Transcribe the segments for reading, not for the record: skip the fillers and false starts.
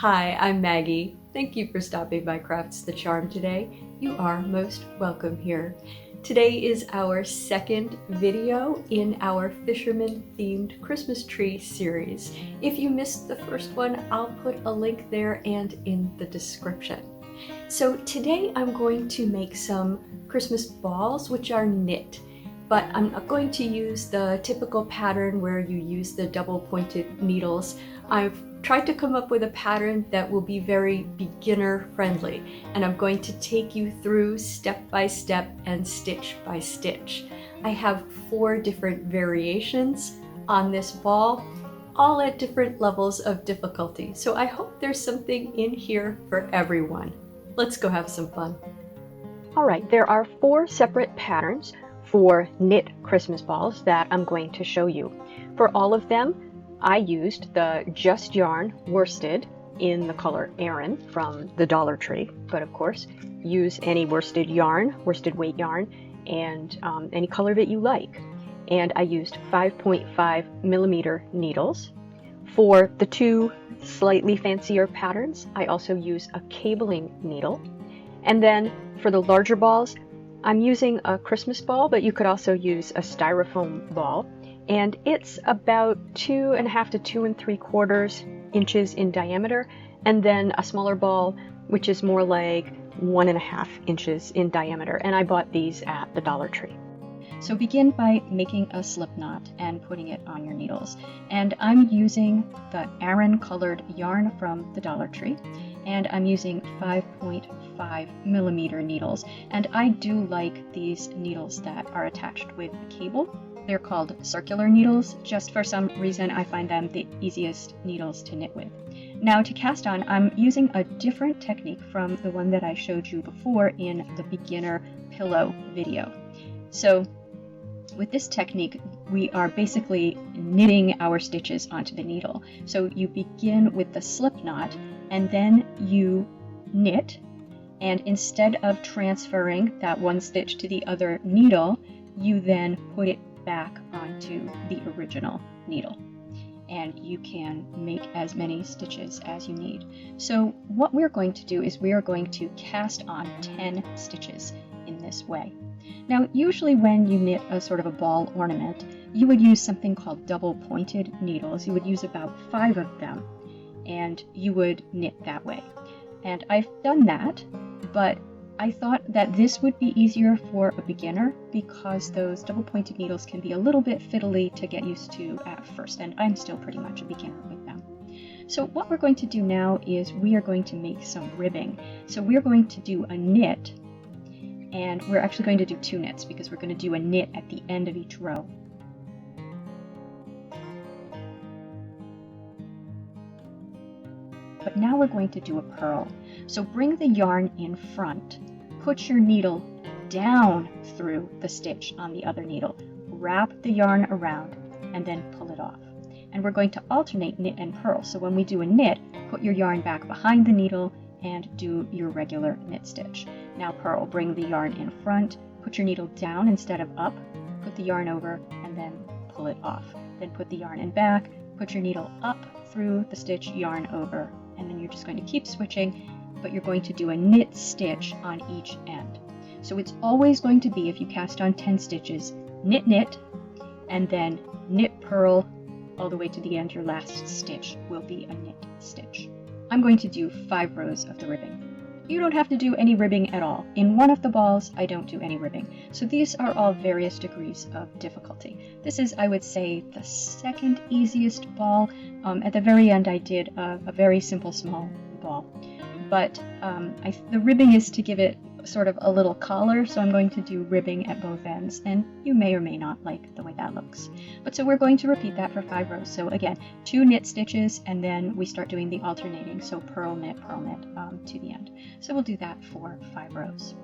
Hi, I'm Maggie. Thank you for stopping by Crafts the Charm today. You are most welcome here. Today is our second video in our fisherman-themed Christmas tree series. If you missed the first one, I'll put a link there and in the description. So today I'm going to make some Christmas balls, which are knit, but I'm not going to use the typical pattern where you use the double-pointed needles. I've tried to come up with a pattern that will be very beginner friendly, and I'm going to take you through step by step and stitch by stitch. I have 4 different variations on this ball, all at different levels of difficulty. So I hope there's something in here for everyone. Let's go have some fun. All right, there are 4 separate patterns for knit Christmas balls that I'm going to show you. For all of them, I used the Just Yarn worsted in the color Aran from the Dollar Tree, but of course use any worsted yarn, worsted weight yarn, and any color that you like. And I used 5.5 millimeter needles. For the 2 slightly fancier patterns, I also use a cabling needle. And then for the larger balls, I'm using a Christmas ball, but you could also use a styrofoam ball. And it's about 2.5 to 2 3/4 inches in diameter, and then a smaller ball, which is more like 1.5 inches in diameter. And I bought these at the Dollar Tree. So begin by making a slip knot and putting it on your needles. And I'm using the Aran colored yarn from the Dollar Tree, and I'm using 5.5 millimeter needles. And I do like these needles that are attached with a cable. They're called circular needles. Just for some reason, I find them the easiest needles to knit with. Now to cast on, I'm using a different technique from the one that I showed you before in the beginner pillow video. So with this technique, we are basically knitting our stitches onto the needle. So you begin with the slip knot, and then you knit, and instead of transferring that one stitch to the other needle, you then put it back onto the original needle, and you can make as many stitches as you need. So what we're going to do is we are going to cast on 10 stitches in this way. Now usually when you knit a sort of a ball ornament, you would use something called double pointed needles. You would use about 5 of them, and you would knit that way. And I've done that, but I thought that this would be easier for a beginner because those double pointed needles can be a little bit fiddly to get used to at first, and I'm still pretty much a beginner with them. So what we're going to do now is we are going to make some ribbing. So we're going to do a knit, and we're actually going to do 2 knits because we're going to do a knit at the end of each row. But now we're going to do a purl. So bring the yarn in front, put your needle down through the stitch on the other needle, wrap the yarn around, and then pull it off. And we're going to alternate knit and purl. So when we do a knit, put your yarn back behind the needle and do your regular knit stitch. Now purl, bring the yarn in front, put your needle down instead of up, put the yarn over, and then pull it off. Then put the yarn in back, put your needle up through the stitch, yarn over, and then you're just going to keep switching, but you're going to do a knit stitch on each end. So it's always going to be, if you cast on 10 stitches, knit, knit, and then knit, purl, all the way to the end. Your last stitch will be a knit stitch. I'm going to do 5 rows of the ribbing. You don't have to do any ribbing at all. In one of the balls, I don't do any ribbing. So these are all various degrees of difficulty. This is, I would say, the second easiest ball. At the very end, I did a very simple small ball. But the ribbing is to give it sort of a little collar, so I'm going to do ribbing at both ends, and you may or may not like the way that looks. But so we're going to repeat that for 5 rows. So again, 2 knit stitches, and then we start doing the alternating, so purl, knit, to the end. So we'll do that for 5 rows.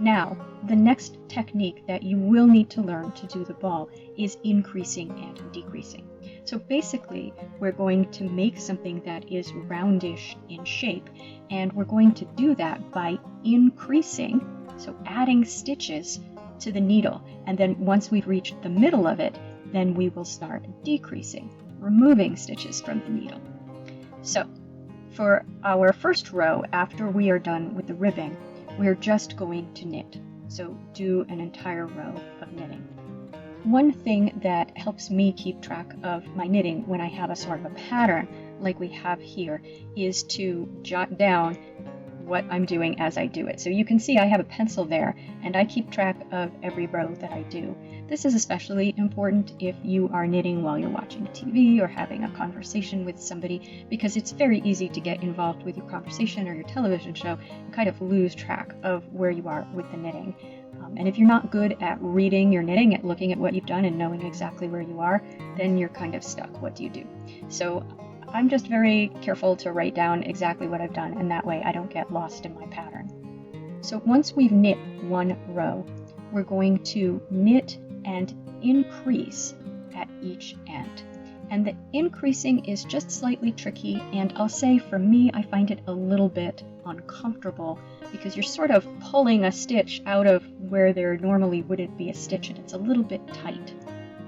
Now, the next technique that you will need to learn to do the ball is increasing and decreasing. So basically, we're going to make something that is roundish in shape, and we're going to do that by increasing, so adding stitches to the needle, and then once we've reached the middle of it, then we will start decreasing, removing stitches from the needle. So for our first row, after we are done with the ribbing, we're just going to knit. So do an entire row of knitting. One thing that helps me keep track of my knitting when I have a sort of a pattern like we have here is to jot down what I'm doing as I do it. So you can see I have a pencil there, and I keep track of every row that I do. This is especially important if you are knitting while you're watching TV or having a conversation with somebody, because it's very easy to get involved with your conversation or your television show and kind of lose track of where you are with the knitting. And if you're not good at reading your knitting, at looking at what you've done and knowing exactly where you are, then you're kind of stuck. What do you do? So I'm just very careful to write down exactly what I've done, and that way I don't get lost in my pattern. So once we've knit one row, we're going to knit and increase at each end. And the increasing is just slightly tricky, and I'll say for me, I find it a little bit uncomfortable because you're sort of pulling a stitch out of where there normally wouldn't be a stitch, and it's a little bit tight.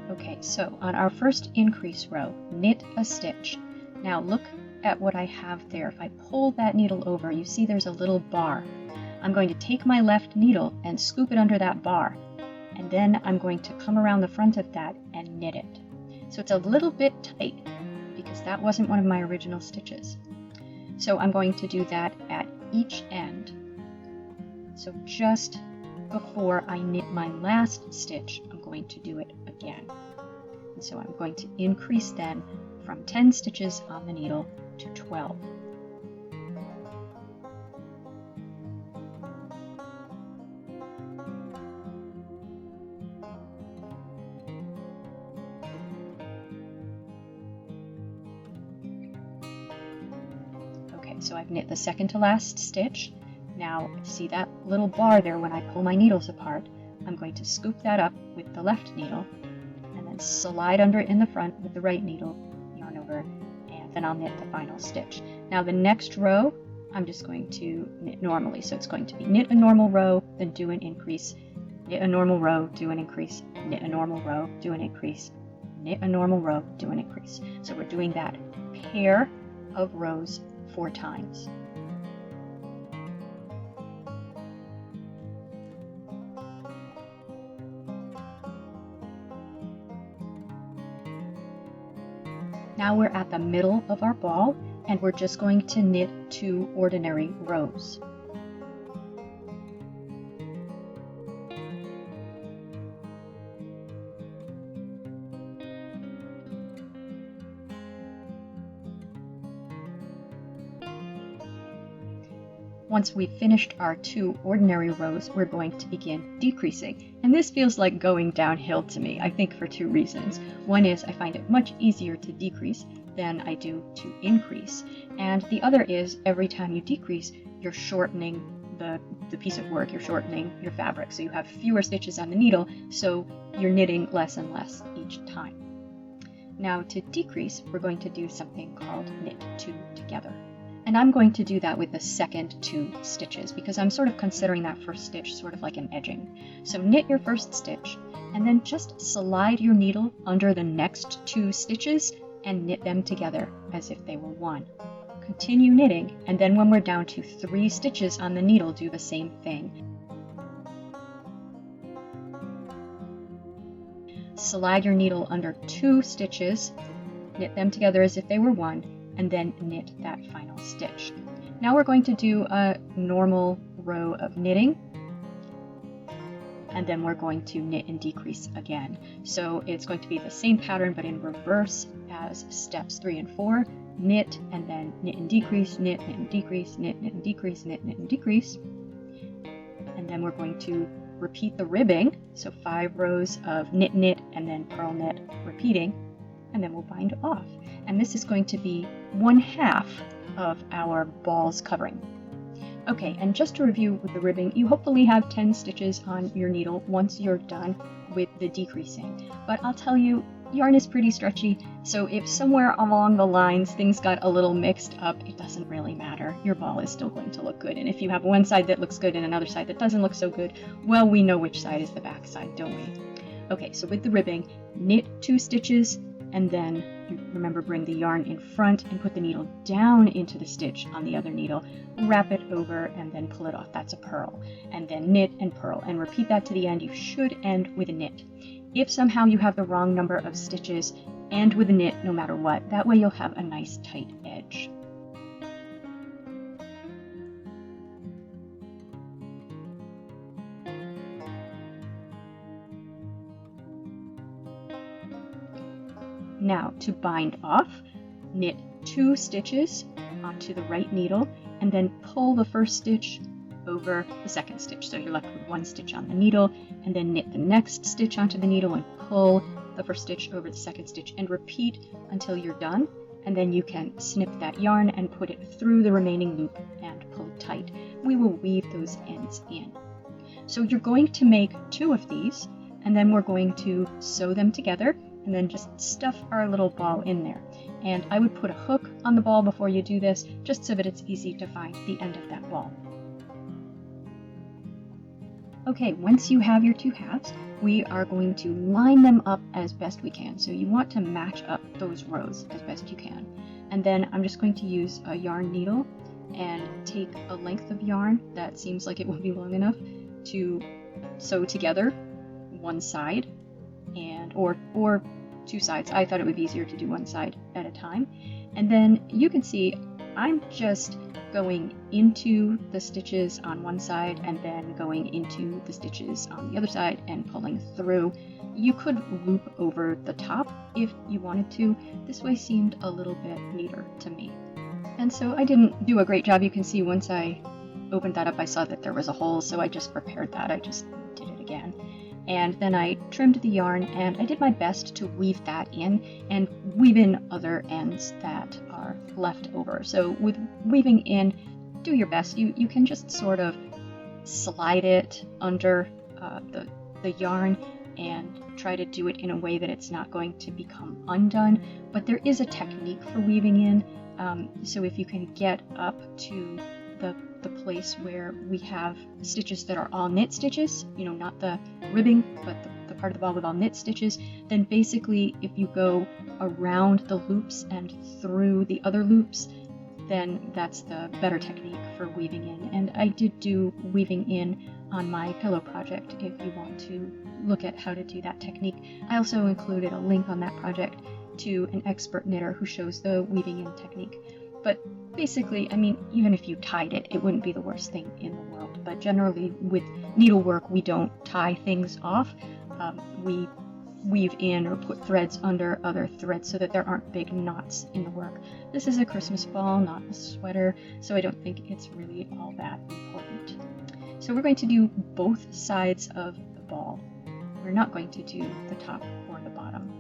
Okay, so on our first increase row, knit a stitch. Now look at what I have there. If I pull that needle over, you see there's a little bar. I'm going to take my left needle and scoop it under that bar, and then I'm going to come around the front of that and knit it. So it's a little bit tight because that wasn't one of my original stitches. So I'm going to do that at each end. So just before I knit my last stitch, I'm going to do it again. And so I'm going to increase then from 10 stitches on the needle to 12. Okay, so I've knit the second to last stitch. Now see that little bar there when I pull my needles apart? I'm going to scoop that up with the left needle and then slide under it in the front with the right needle, yarn over, and then I'll knit the final stitch. Now the next row, I'm just going to knit normally. So it's going to be knit a normal row, then do an increase, knit a normal row, do an increase, knit a normal row, do an increase, knit a normal row, do an increase. So we're doing that pair of rows 4 times. Now we're at the middle of our ball, and we're just going to knit 2 ordinary rows. Once we've finished our 2 ordinary rows, we're going to begin decreasing. And this feels like going downhill to me, I think for 2 reasons. One is I find it much easier to decrease than I do to increase. And the other is every time you decrease, you're shortening the piece of work, you're shortening your fabric. So you have fewer stitches on the needle, so you're knitting less and less each time. Now to decrease, we're going to do something called knit 2 together. And I'm going to do that with the second 2 stitches because I'm sort of considering that first stitch sort of like an edging. So knit your first stitch and then just slide your needle under the next 2 stitches and knit them together as if they were one. Continue knitting, and then when we're down to 3 stitches on the needle, do the same thing. Slide your needle under 2 stitches, knit them together as if they were one, and then knit that final stitch. Now we're going to do a normal row of knitting, and then we're going to knit and decrease again. So it's going to be the same pattern but in reverse as steps 3 and 4. Knit and then knit and decrease, knit, knit and decrease, knit, knit and decrease, knit, knit and decrease. And then we're going to repeat the ribbing, so 5 rows of knit, knit, and then purl knit, repeating, and then we'll bind off. And this is going to be 1/2 of our ball's covering. Okay, and just to review with the ribbing, you hopefully have 10 stitches on your needle once you're done with the decreasing. But I'll tell you, yarn is pretty stretchy, so if somewhere along the lines things got a little mixed up, it doesn't really matter. Your ball is still going to look good. And if you have one side that looks good and another side that doesn't look so good, well, we know which side is the back side, don't we? Okay, so with the ribbing, knit 2 stitches, and then remember, bring the yarn in front and put the needle down into the stitch on the other needle, wrap it over, and then pull it off. That's a purl. And then knit and purl, and repeat that to the end. You should end with a knit. If somehow you have the wrong number of stitches, end with a knit no matter what. That way you'll have a nice tight edge. Now, to bind off, knit 2 stitches onto the right needle and then pull the first stitch over the second stitch. So you're left with 1 stitch on the needle, and then knit the next stitch onto the needle and pull the first stitch over the second stitch, and repeat until you're done. And then you can snip that yarn and put it through the remaining loop and pull it tight. We will weave those ends in. So you're going to make 2 of these, and then we're going to sew them together and then just stuff our little ball in there. And I would put a hook on the ball before you do this, just so that it's easy to find the end of that ball. Okay, once you have your 2 halves, we are going to line them up as best we can. So you want to match up those rows as best you can. And then I'm just going to use a yarn needle and take a length of yarn that seems like it will be long enough to sew together one side and or 2 sides. I thought it would be easier to do one side at a time. And then you can see I'm just going into the stitches on one side and then going into the stitches on the other side and pulling through. You could loop over the top if you wanted to. This way seemed a little bit neater to me. And so I didn't do a great job. You can see once I opened that up, I saw that there was a hole, so I just repaired that. I just did it again. And then I trimmed the yarn, and I did my best to weave that in and weave in other ends that are left over. So with weaving in, do your best. You can just sort of slide it under the yarn and try to do it in a way that it's not going to become undone. But there is a technique for weaving in. So if you can get up to the place where we have stitches that are all knit stitches, you know, not the ribbing, but the part of the ball with all knit stitches, then basically if you go around the loops and through the other loops, then that's the better technique for weaving in. And I did do weaving in on my pillow project if you want to look at how to do that technique. I also included a link on that project to an expert knitter who shows the weaving in technique. But basically, I mean, even if you tied it, it wouldn't be the worst thing in the world. But generally, with needlework, we don't tie things off. We weave in or put threads under other threads so that there aren't big knots in the work. This is a Christmas ball, not a sweater, so I don't think it's really all that important. So we're going to do both sides of the ball. We're not going to do the top or the bottom.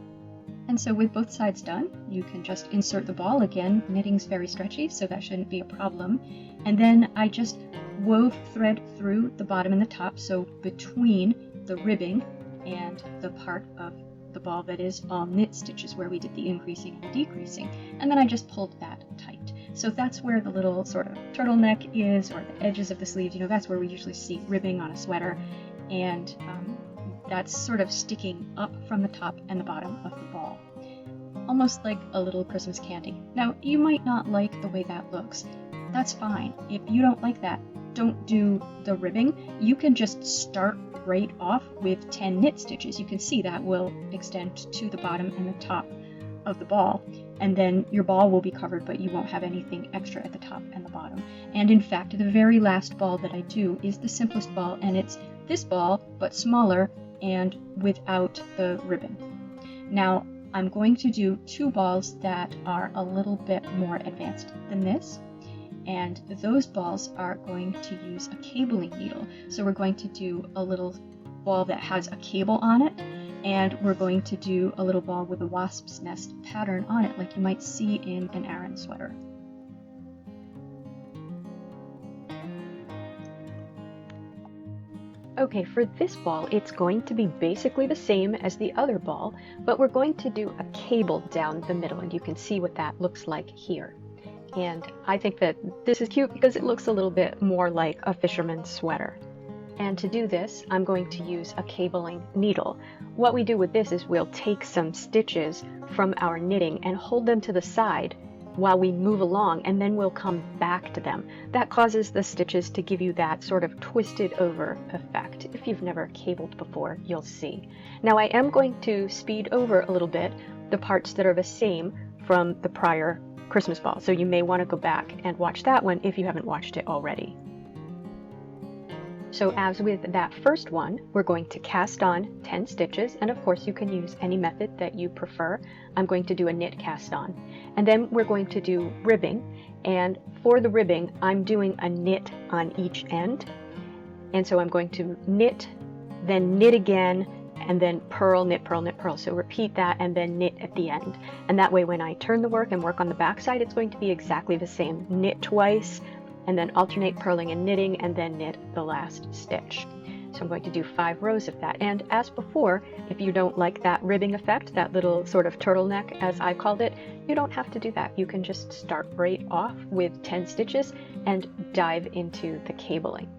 And so with both sides done, you can just insert the ball. Again, knitting's very stretchy, so that shouldn't be a problem. And then I just wove thread through the bottom and the top, so between the ribbing and the part of the ball that is all knit stitches where we did the increasing and the decreasing. And then I just pulled that tight. So that's where the little sort of turtleneck is, or the edges of the sleeves, you know, that's where we usually see ribbing on a sweater. And that's sort of sticking up from the top and the bottom of the ball, almost like a little Christmas candy. Now, you might not like the way that looks. That's fine. If you don't like that, don't do the ribbing. You can just start right off with 10 knit stitches. You can see that will extend to the bottom and the top of the ball, and then your ball will be covered, but you won't have anything extra at the top and the bottom. And in fact, the very last ball that I do is the simplest ball, and it's this ball, but smaller and without the ribbon. Now, I'm going to do 2 balls that are a little bit more advanced than this, and those balls are going to use a cabling needle. So we're going to do a little ball that has a cable on it, and we're going to do a little ball with a wasp's nest pattern on it, like you might see in an Aran sweater. Okay, for this ball, it's going to be basically the same as the other ball, but we're going to do a cable down the middle, and you can see what that looks like here. And I think that this is cute because it looks a little bit more like a fisherman's sweater. And to do this, I'm going to use a cabling needle. What we do with this is we'll take some stitches from our knitting and hold them to the side while we move along, and then we'll come back to them. That causes the stitches to give you that sort of twisted over effect. If you've never cabled before, you'll see. Now I am going to speed over a little bit the parts that are the same from the prior Christmas ball, so you may want to go back and watch that one if you haven't watched it already. So as with that first one, we're going to cast on 10 stitches, and of course you can use any method that you prefer. I'm going to do a knit cast on. And then we're going to do ribbing, and for the ribbing I'm doing a knit on each end. And so I'm going to knit, then knit again, and then purl, knit, purl, knit, purl. So repeat that and then knit at the end. And that way when I turn the work and work on the back side, it's going to be exactly the same. Knit twice, and then alternate purling and knitting, and then knit the last stitch. So I'm going to do 5 rows of that. And as before, if you don't like that ribbing effect, that little sort of turtleneck as I called it, you don't have to do that. You can just start right off with 10 stitches and dive into the cabling.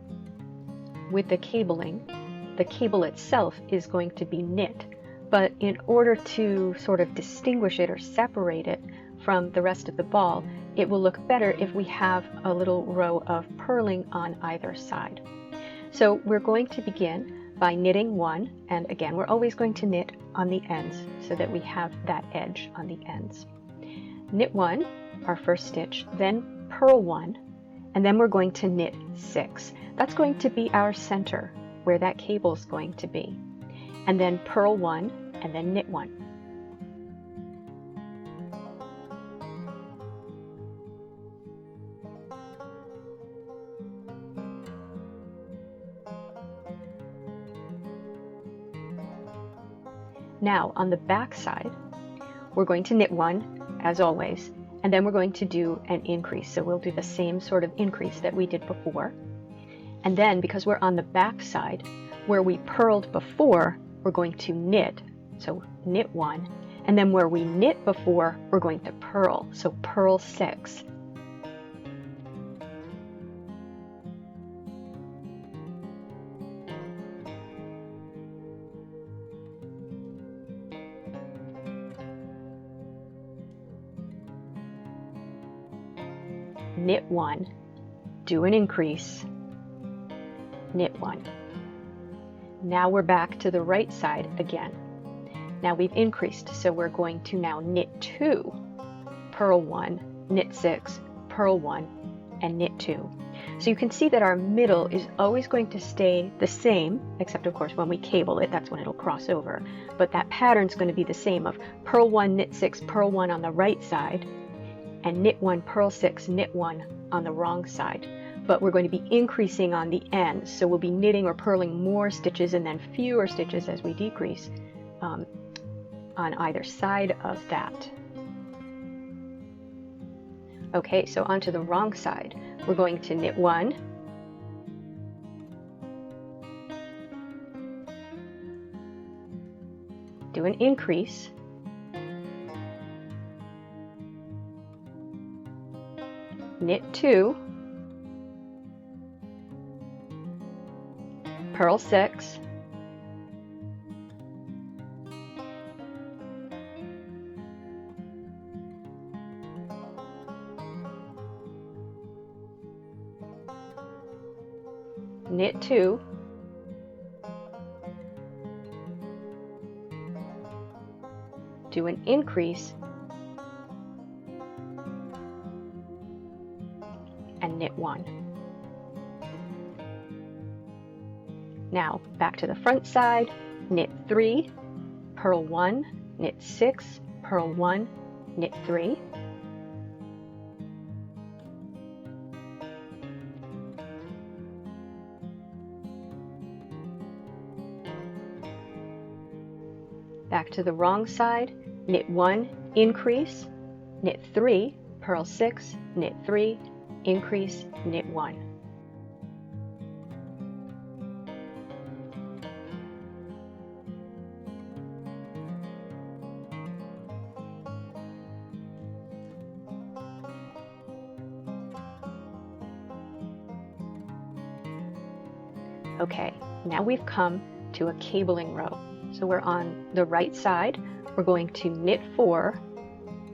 With the cabling, the cable itself is going to be knit, but in order to sort of distinguish it or separate it from the rest of the ball, it will look better if we have a little row of purling on either side. So we're going to begin by knitting 1, and again we're always going to knit on the ends so that we have that edge on the ends. Knit 1, our first stitch, then purl 1, and then we're going to knit 6. That's going to be our center where that cable is going to be. And then purl 1 and then knit 1. Now on the back side, we're going to knit 1 as always, and then we're going to do an increase. So we'll do the same sort of increase that we did before. And then because we're on the back side, where we purled before, we're going to knit. So knit 1, and then where we knit before, we're going to purl. So purl 6. Knit 1, do an increase, knit 1. Now we're back to the right side again. Now we've increased, so we're going to now knit 2, purl 1, knit 6, purl 1, and knit 2. So you can see that our middle is always going to stay the same, except of course when we cable it, that's when it'll cross over. But that pattern's going to be the same of purl 1, knit 6, purl 1 on the right side, and knit 1, purl 6, knit 1 on the wrong side. But we're going to be increasing on the ends, so we'll be knitting or purling more stitches and then fewer stitches as we decrease on either side of that. Okay, so onto the wrong side. We're going to knit 1, do an increase, knit 2, purl 6, knit 2, do an increase, and knit 1. Now back to the front side, knit 3, purl 1, knit 6, purl 1, knit 3. Back to the wrong side, knit 1, increase, knit 3, purl 6, knit 3, increase, knit 1. Okay, now we've come to a cabling row. So we're on the right side. We're going to knit 4,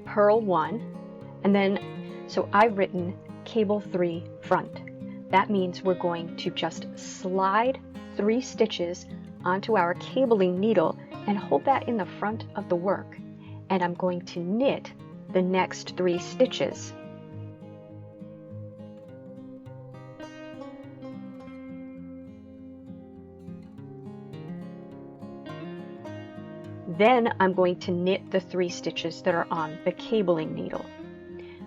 purl 1, and then, so I've written cable 3 front. That means we're going to just slide 3 stitches onto our cabling needle and hold that in the front of the work. And I'm going to knit the next 3 stitches. Then I'm going to knit the 3 stitches that are on the cabling needle.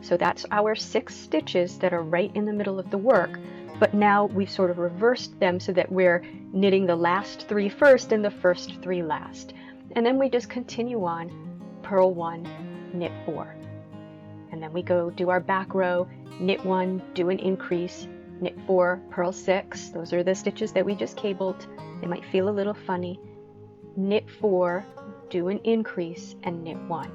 So that's our 6 stitches that are right in the middle of the work, but now we've sort of reversed them so that we're knitting the last 3 first and the first 3 last. And then we just continue on, purl 1, knit 4. And then we go do our back row, knit 1, do an increase, knit 4, purl 6. Those are the stitches that we just cabled. They might feel a little funny. Knit 4, do an increase, and knit 1.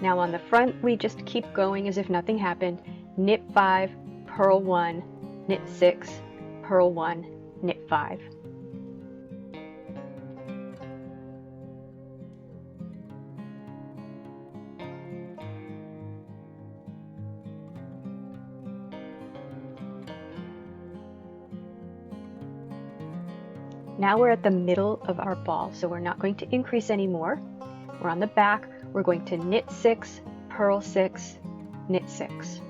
Now on the front, we just keep going as if nothing happened. Knit 5, purl 1, knit 6, purl 1, knit 5. Now we're at the middle of our ball, so we're not going to increase anymore. We're on the back. We're going to knit 6, purl 6, knit 6.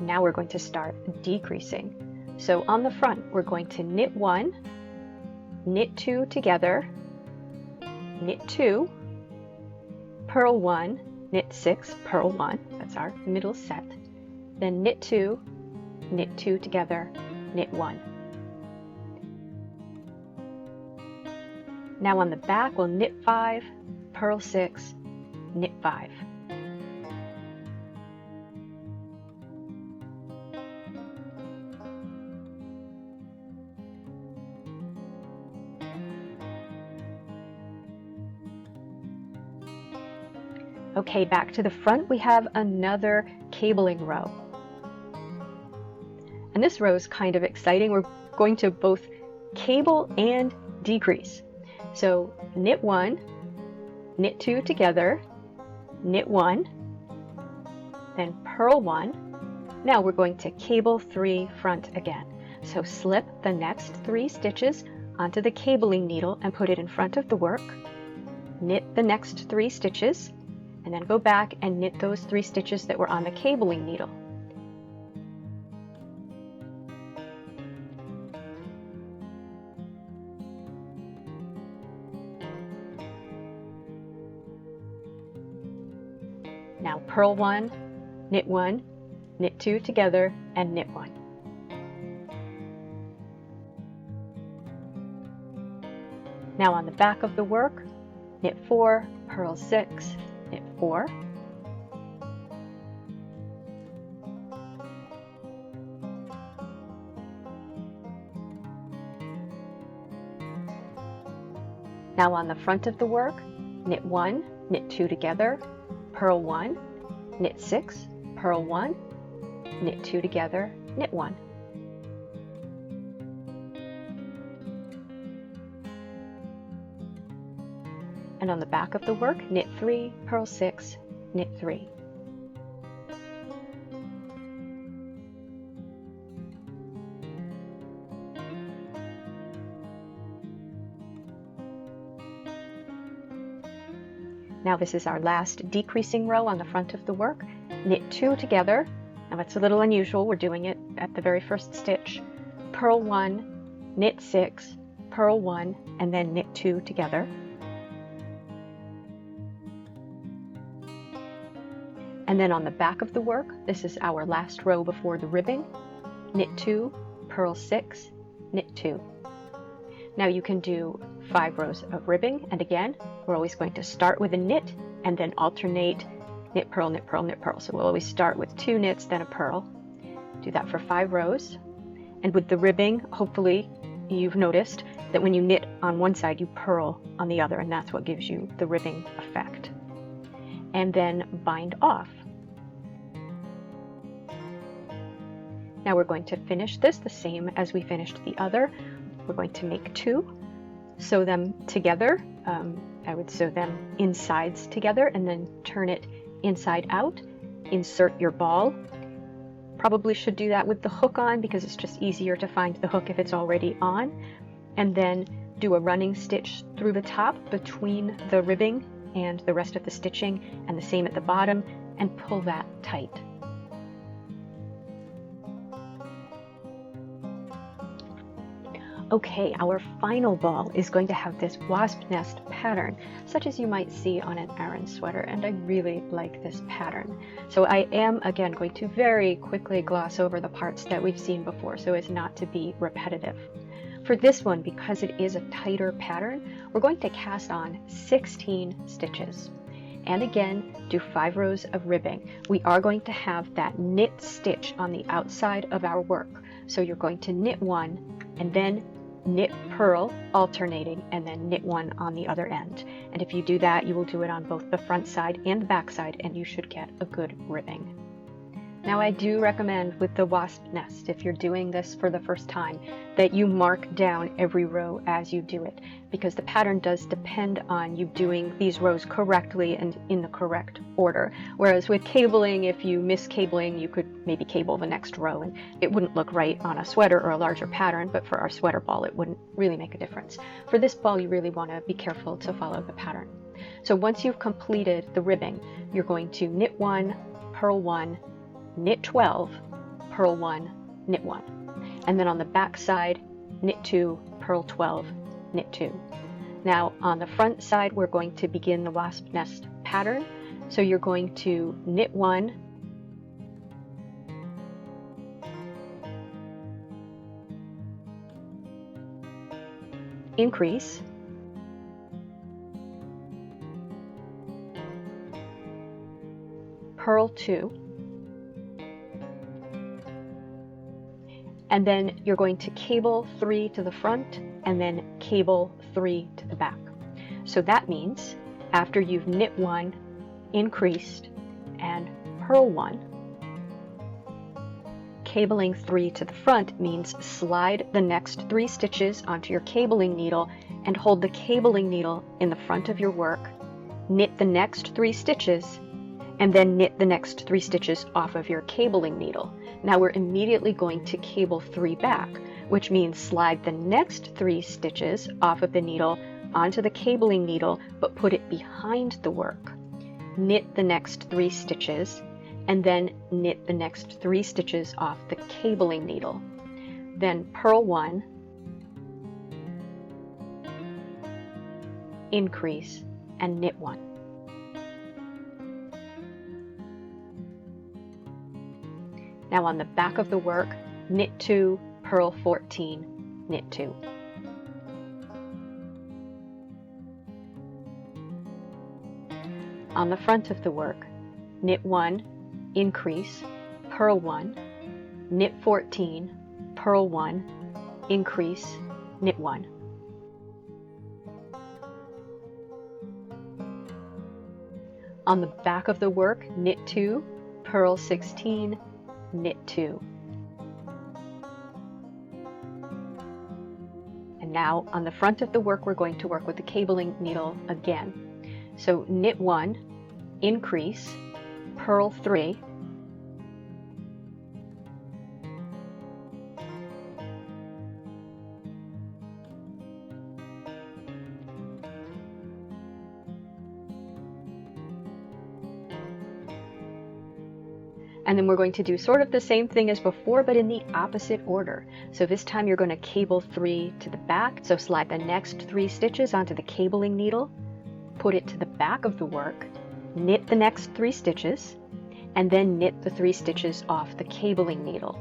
Now we're going to start decreasing. So on the front, we're going to knit 1, knit 2 together, knit 2, purl 1, knit 6, purl 1, that's our middle set. Then knit 2 together, knit 1. Now on the back, we'll knit 5, purl 6, knit 5. Okay, back to the front, we have another cabling row. And this row is kind of exciting. We're going to both cable and decrease. So knit 1, knit 2 together, knit 1, then purl 1. Now we're going to cable 3 front again. So slip the next 3 stitches onto the cabling needle and put it in front of the work. Knit the next 3 stitches, and then go back and knit those 3 stitches that were on the cabling needle. Now purl 1, knit 1, knit 2 together, and knit 1. Now on the back of the work, knit 4, purl 6, knit 4. Now on the front of the work, knit 1, knit 2 together, purl 1, knit 6, purl 1, knit 2 together, knit 1. And on the back of the work, knit 3, purl 6, knit 3. Now this is our last decreasing row on the front of the work. Knit 2 together. Now it's a little unusual, we're doing it at the very first stitch. Purl 1, knit 6, purl 1, and then knit 2 together. And then on the back of the work, this is our last row before the ribbing, knit 2, purl 6, knit 2. Now you can do 5 rows of ribbing, and again, we're always going to start with a knit and then alternate knit, purl, knit, purl, knit, purl. So we'll always start with 2 knits, then a purl. Do that for 5 rows. And with the ribbing, hopefully you've noticed that when you knit on one side, you purl on the other, and that's what gives you the ribbing effect. And then bind off. Now we're going to finish this the same as we finished the other. We're going to make 2, sew them together. I would sew them insides together and then turn it inside out. Insert your ball. Probably should do that with the hook on because it's just easier to find the hook if it's already on. And then do a running stitch through the top between the ribbing and the rest of the stitching, and the same at the bottom, and pull that tight. Okay, our final ball is going to have this wasp nest pattern, such as you might see on an Aran sweater, and I really like this pattern. So I am, again, going to very quickly gloss over the parts that we've seen before so as not to be repetitive. For this one, because it is a tighter pattern, we're going to cast on 16 stitches. And again, do 5 rows of ribbing. We are going to have that knit stitch on the outside of our work. So you're going to knit 1 and then knit, purl, alternating, and then knit 1 on the other end. And if you do that, you will do it on both the front side and the back side, and you should get a good ribbing. Now I do recommend with the wasp nest, if you're doing this for the first time, that you mark down every row as you do it, because the pattern does depend on you doing these rows correctly and in the correct order. Whereas with cabling, if you miss cabling, you could maybe cable the next row and it wouldn't look right on a sweater or a larger pattern, but for our sweater ball, it wouldn't really make a difference. For this ball, you really want to be careful to follow the pattern. So once you've completed the ribbing, you're going to knit 1, purl 1, knit 12, purl 1, knit 1. And then on the back side, knit 2, purl 12, knit 2. Now on the front side, we're going to begin the wasp nest pattern. So you're going to knit 1, increase, purl 2, and then you're going to cable 3 to the front and then cable 3 to the back. So that means after you've knit 1, increased, and purl 1, cabling 3 to the front means slide the next 3 stitches onto your cabling needle and hold the cabling needle in the front of your work, knit the next 3 stitches, and then knit the next 3 stitches off of your cabling needle. Now we're immediately going to cable 3 back, which means slide the next 3 stitches off of the needle onto the cabling needle, but put it behind the work. Knit the next 3 stitches, and then knit the next 3 stitches off the cabling needle. Then purl 1, increase, and knit 1. Now on the back of the work, knit 2, purl 14, knit 2. On the front of the work, knit 1, increase, purl 1, knit 14, purl 1, increase, knit 1. On the back of the work, knit 2, purl 16, knit 2. And now on the front of the work, we're going to work with the cabling needle again. So knit 1, increase, purl 3, and then we're going to do sort of the same thing as before, but in the opposite order. So this time you're going to cable 3 to the back. So slide the next 3 stitches onto the cabling needle, put it to the back of the work, knit the next 3 stitches, and then knit the 3 stitches off the cabling needle.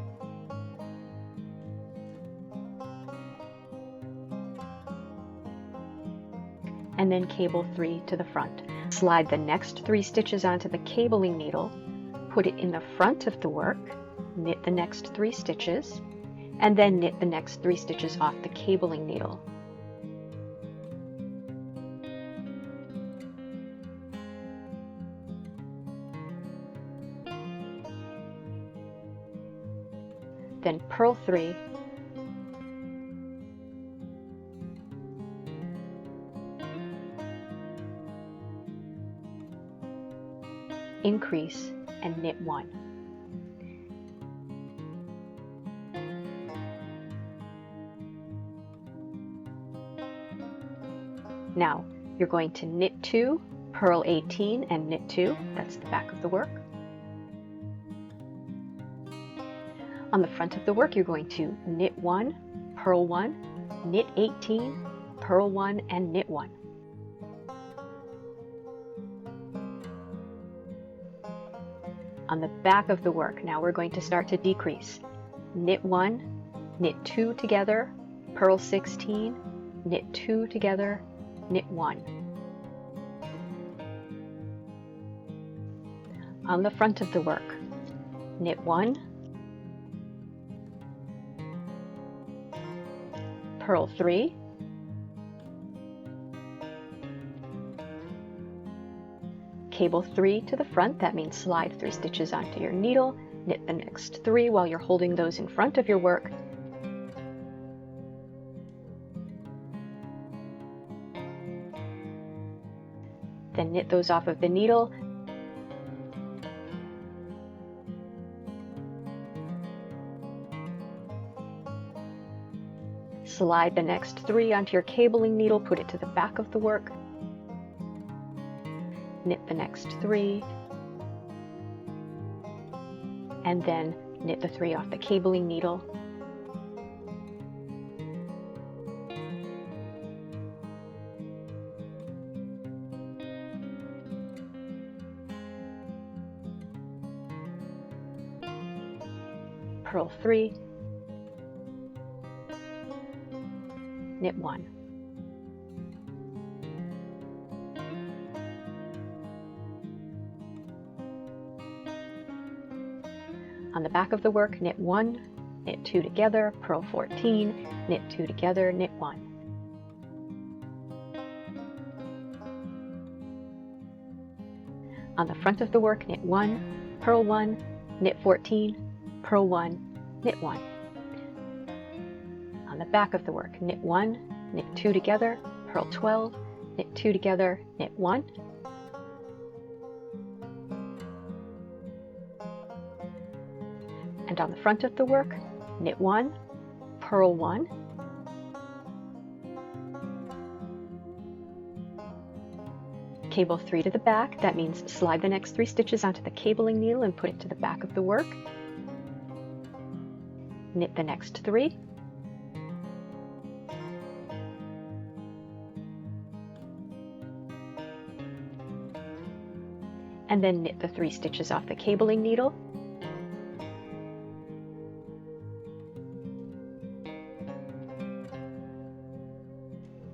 And then cable 3 to the front. Slide the next 3 stitches onto the cabling needle, put it in the front of the work, knit the next 3 stitches, and then knit the next 3 stitches off the cabling needle. Then purl 3, increase, and knit 1. Now you're going to knit 2, purl 18, and knit 2. That's the back of the work. On the front of the work, you're going to knit 1, purl 1, knit 18, purl 1, and knit 1. On the back of the work, now we're going to start to decrease. Knit 1, knit 2 together, purl 16, knit 2 together, knit 1. On the front of the work, knit 1, purl 3, cable 3 to the front, that means slide 3 stitches onto your needle, knit the next 3 while you're holding those in front of your work, then knit those off of the needle, slide the next 3 onto your cabling needle, put it to the back of the work, knit the next 3, and then knit the 3 off the cabling needle. Purl 3, knit 1. On the back of the work, knit 1, knit 2 together, purl 14, knit 2 together, knit 1. On the front of the work, knit 1, purl 1, knit 14, purl 1, knit 1. On the back of the work, knit 1, knit 2 together, purl 12, knit 2 together, knit 1. And on the front of the work, knit 1, purl 1, cable 3 to the back, that means slide the next 3 stitches onto the cabling needle and put it to the back of the work, knit the next 3, and then knit the 3 stitches off the cabling needle.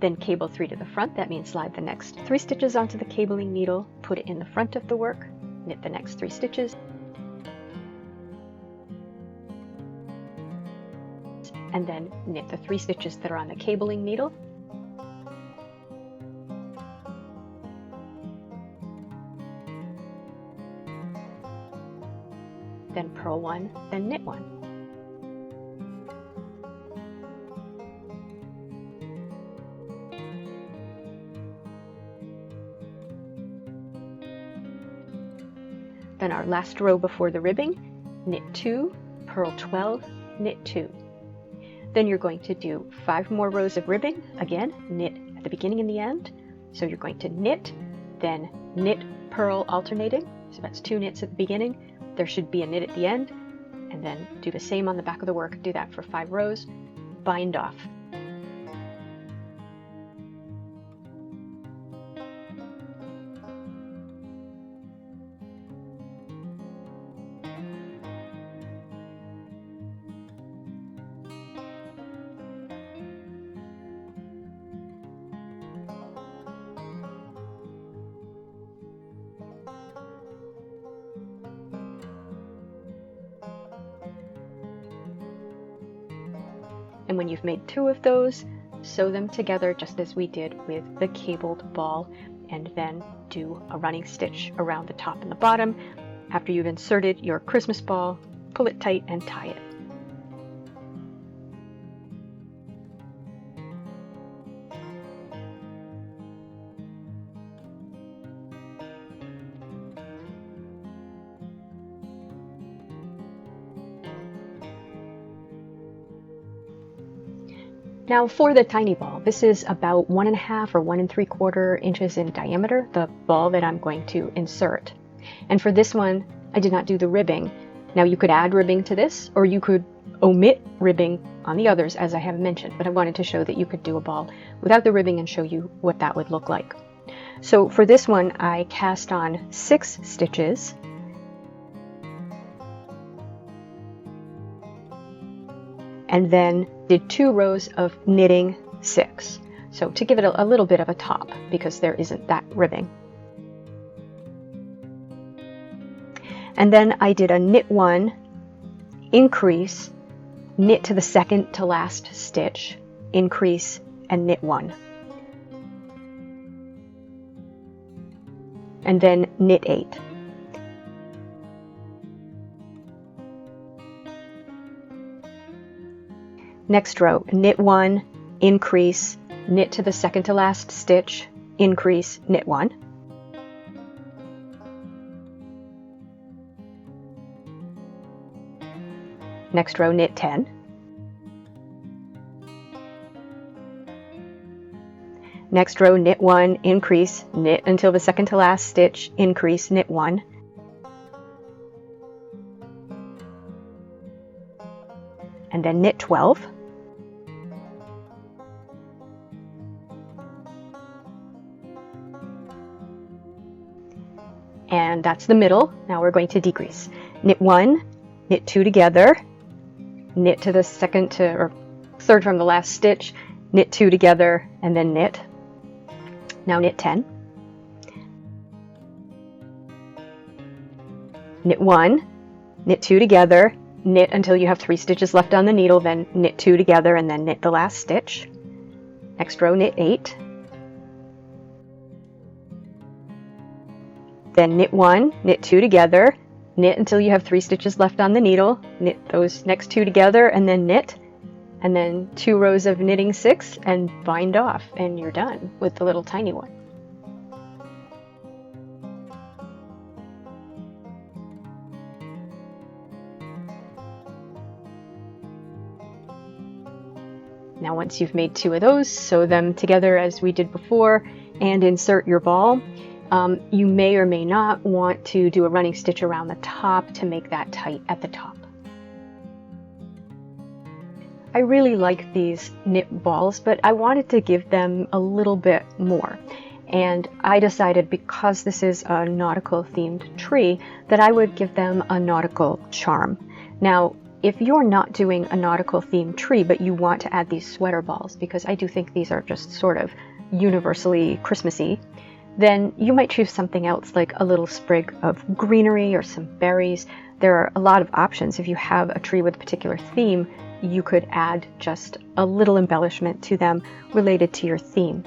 Then cable 3 to the front, that means slide the next 3 stitches onto the cabling needle, put it in the front of the work, knit the next 3 stitches, and then knit the 3 stitches that are on the cabling needle. Then purl 1, then knit 1. Then our last row before the ribbing, knit 2, purl 12, knit 2. Then you're going to do 5 more rows of ribbing, again, knit at the beginning and the end. So you're going to knit, then knit, purl alternating, so that's 2 knits at the beginning, there should be a knit at the end, and then do the same on the back of the work, do that for 5 rows, bind off. And when you've made 2 of those, sew them together just as we did with the cabled ball, and then do a running stitch around the top and the bottom. After you've inserted your Christmas ball, pull it tight and tie it. Now for the tiny ball, this is about 1.5 or 1 3/4 inches in diameter, the ball that I'm going to insert. And for this one, I did not do the ribbing. Now you could add ribbing to this, or you could omit ribbing on the others, as I have mentioned, but I wanted to show that you could do a ball without the ribbing and show you what that would look like. So for this one, I cast on 6 stitches. And then did 2 rows of knitting 6. So to give it a little bit of a top, because there isn't that ribbing. And then I did a knit 1, increase, knit to the second to last stitch, increase, and knit 1. And then knit 8. Next row, knit 1, increase, knit to the second to last stitch, increase, knit 1. Next row, knit 10. Next row, knit 1, increase, knit until the second to last stitch, increase, knit 1. And then knit 12. And that's the middle. Now we're going to decrease. Knit 1, knit 2 together, knit to the second to or third from the last stitch, knit 2 together, and then knit. Now knit 10. Knit 1, knit 2 together, knit until you have 3 stitches left on the needle, then knit 2 together and then knit the last stitch. Next row, knit 8. Then knit 1, knit 2 together, knit until you have 3 stitches left on the needle, knit those next 2 together and then knit, and then 2 rows of knitting 6 and bind off, and you're done with the little tiny one. Now once you've made 2 of those, sew them together as we did before and insert your ball. You may or may not want to do a running stitch around the top to make that tight at the top. I really like these knit balls, but I wanted to give them a little bit more. And I decided, because this is a nautical themed tree, that I would give them a nautical charm. Now, if you're not doing a nautical themed tree, but you want to add these sweater balls, because I do think these are just sort of universally Christmassy, then you might choose something else, like a little sprig of greenery or some berries. There are a lot of options. If you have a tree with a particular theme, you could add just a little embellishment to them related to your theme.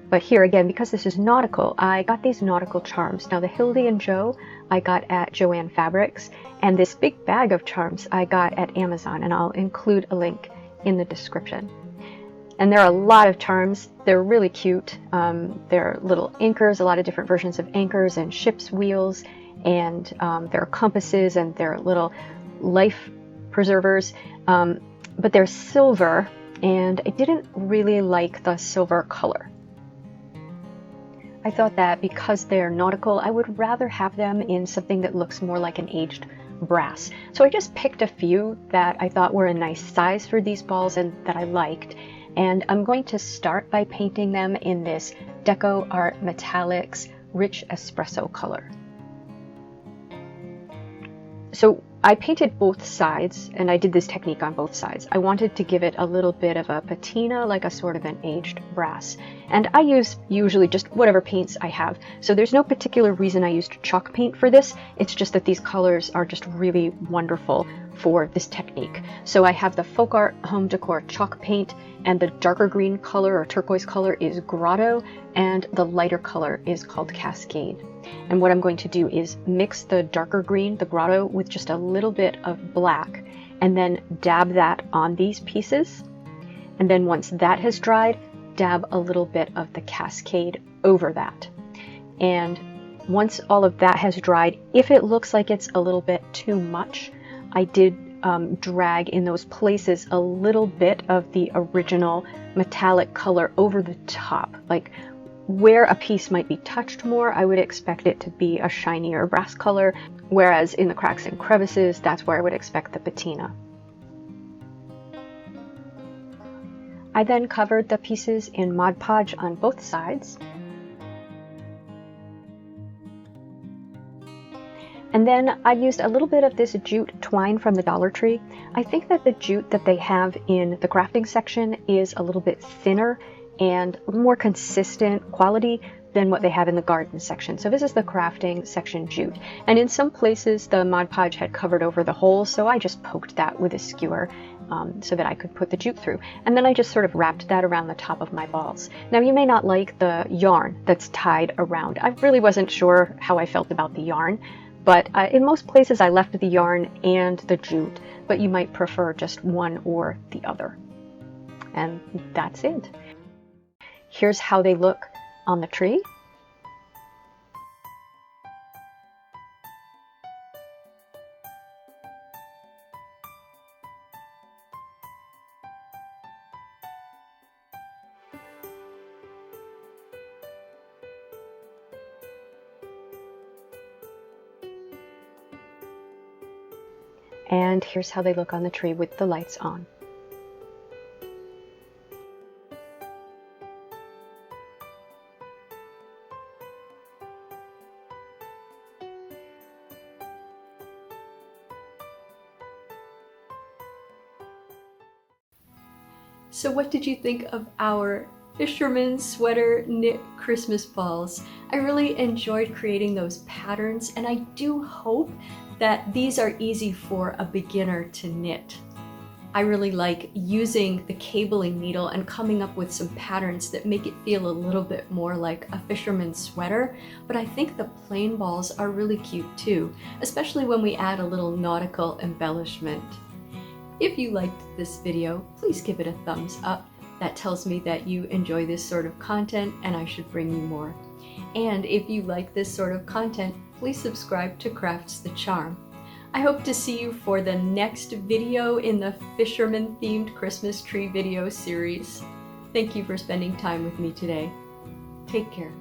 But here again, because this is nautical, I got these nautical charms. Now the Hildy and Joe I got at Joann Fabrics, and this big bag of charms I got at Amazon, and I'll include a link in the description. And there are a lot of charms. They're really cute. They're little anchors, a lot of different versions of anchors and ship's wheels, and there are compasses, and they're little life preservers. But they're silver, and I didn't really like the silver color. I thought that because they're nautical, I would rather have them in something that looks more like an aged brass. So I just picked a few that I thought were a nice size for these balls and that I liked. And I'm going to start by painting them in this Deco Art Metallics Rich Espresso color. So I painted both sides, and I did this technique on both sides. I wanted to give it a little bit of a patina, like a sort of an aged brass. And I use usually just whatever paints I have. So there's no particular reason I used chalk paint for this. It's just that these colors are just really wonderful for this technique. So I have the Folk Art Home Decor chalk paint, and the darker green color or turquoise color is Grotto, and the lighter color is called Cascade. And what I'm going to do is mix the darker green, the Grotto, with just a little bit of black, and then dab that on these pieces. And then once that has dried, dab a little bit of the Cascade over that. And once all of that has dried, if it looks like it's a little bit too much, I did drag in those places a little bit of the original metallic color over the top. Like where a piece might be touched more, I would expect it to be a shinier brass color, whereas in the cracks and crevices, that's where I would expect the patina. I then covered the pieces in Mod Podge on both sides. And then I used a little bit of this jute twine from the Dollar Tree. I think that the jute that they have in the crafting section is a little bit thinner and a little more consistent quality than what they have in the garden section. So this is the crafting section jute. And in some places the Mod Podge had covered over the hole, so I just poked that with a skewer so that I could put the jute through. And then I just sort of wrapped that around the top of my balls. Now you may not like the yarn that's tied around. I really wasn't sure how I felt about the yarn, but in most places I left the yarn and the jute, but you might prefer just one or the other. And that's it. Here's how they look on the tree. And here's how they look on the tree with the lights on. So what did you think of our fisherman sweater knit Christmas balls? I really enjoyed creating those patterns, and I do hope that these are easy for a beginner to knit. I really like using the cabling needle and coming up with some patterns that make it feel a little bit more like a fisherman's sweater, but I think the plain balls are really cute too, especially when we add a little nautical embellishment. If you liked this video, please give it a thumbs up. That tells me that you enjoy this sort of content and I should bring you more. And if you like this sort of content, please subscribe to Crafts the Charm. I hope to see you for the next video in the fisherman-themed Christmas tree video series. Thank you for spending time with me today. Take care.